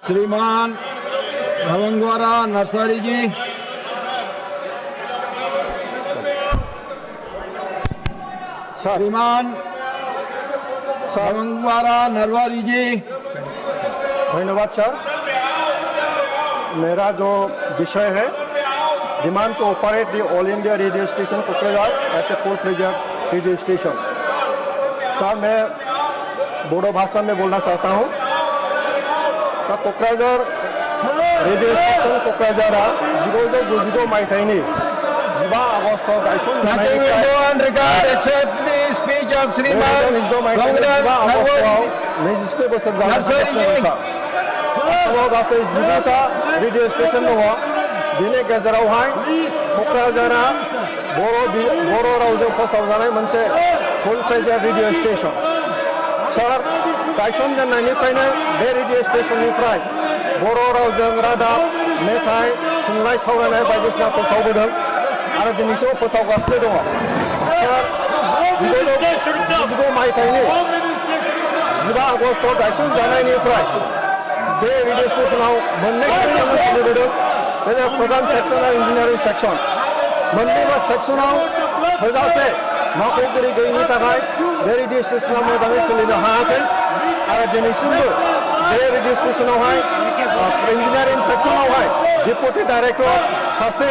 श्रीमान भवंगवारा नरसारी जी, श्रीमान भवंगवारा नरवारी जी। धन्यवाद सर। मेरा जो विषय है, demand to operate the All India Radio station Kokrajhar as a full fledged radio station. Sir मैं बोडो भाषा में बोलना चाहता हूँ। कोकराझार रेडियो स्टेशन कोकराझारा 1992 मायथाइनि 15 आगष्टआव नैजिस्नि बोसोर जागासिनो आसामाव गासै 19टा रेडियो स्टेशन दङ। बेनि गेजेरावहाय क'क्राझारा बर' रावजों फोसावजानाय मोनसे फुल फ्लेजेड रेडियो स्टेशन। सार गायसनजेननायनिफ्रायनो बे रेडियो स्टेशननिफ्राय बर' रावजों रादाब, मेथाइ, थुनलाइ सावरायनाय बायदिसिना फोसावबोदों आरो दिनैसिम फोसावगासिनो दङ। सार 1992 मायथाइनि 15 आगष्टआव गायसनजानायनिफ्राय बे रेडियो स्टेशनाव मोननै सेक्सन सोलिबोदों। बे प्रधान सेक्सन आरो इन्जिनियारिं सेक्सन। मोननैबो सेक्सनाव थोजासे मावख'गिरि गैयैनि थाखाय बे रेडियो स्टेशना मोजाङै सोलिनो हायाखै आरो दिनैसिमबो बे रेडियो स्टेशनावहाय इन्जिनियारिं सेक्सनावहाय डेपुटि डाइरेक्टर सासे,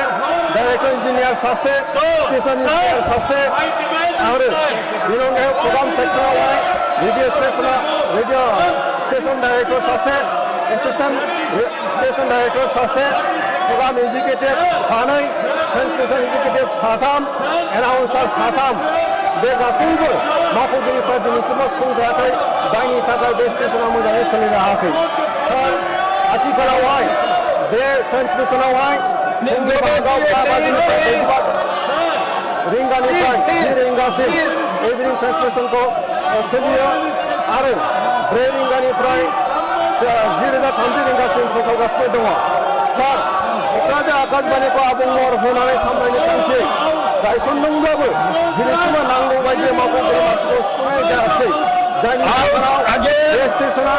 डाइरेक्टर इन्जिनियार सासे, स्टेशन इन्जिनियार सासे आरो बेनि अनगायै प्रग्राम सेक्सनावहाय रेडियो स्टेशन डाइरेक्टर सासे, एसिस्टेन्ट स्टेशन डाइरेक्टर सासे, प्रग्राम एग्जिकिउटिभ सानै, ट्रान्समिसन एग्जिकिउटिभ साथाम, एनाउन्सार साथाम। बे गासैबो मावख'गिरिफ्रा दिनैसिमबो सुफुंजायाखै, जायनि थाखाय बे स्टेशना मोजाङै सोलिनो हायाखै। सार आथिखालावहाय बे ट्रान्समिसनावहाय फुंनि बाहागोआव 4 बाजिनिफ्राय 10 रिंगानिफ्राय 10 रिंगासिम इभिनिं ट्रान्समिसनखौ सोलियो आरो 4 रिंगानिफ्राय 10:30 रिंगासिम फोसावगासिनो दङ। सार क'क्राझार आकाशबाणीखौ आबुं महर होनानै सामलायनो थांखि गायसनदोंब्लाबो दिनैसिमबो नांगौ बायदि मावख'गिरि मासिखौ सुफुंनाय जायासै, जायनि थाखाय बे स्टेशना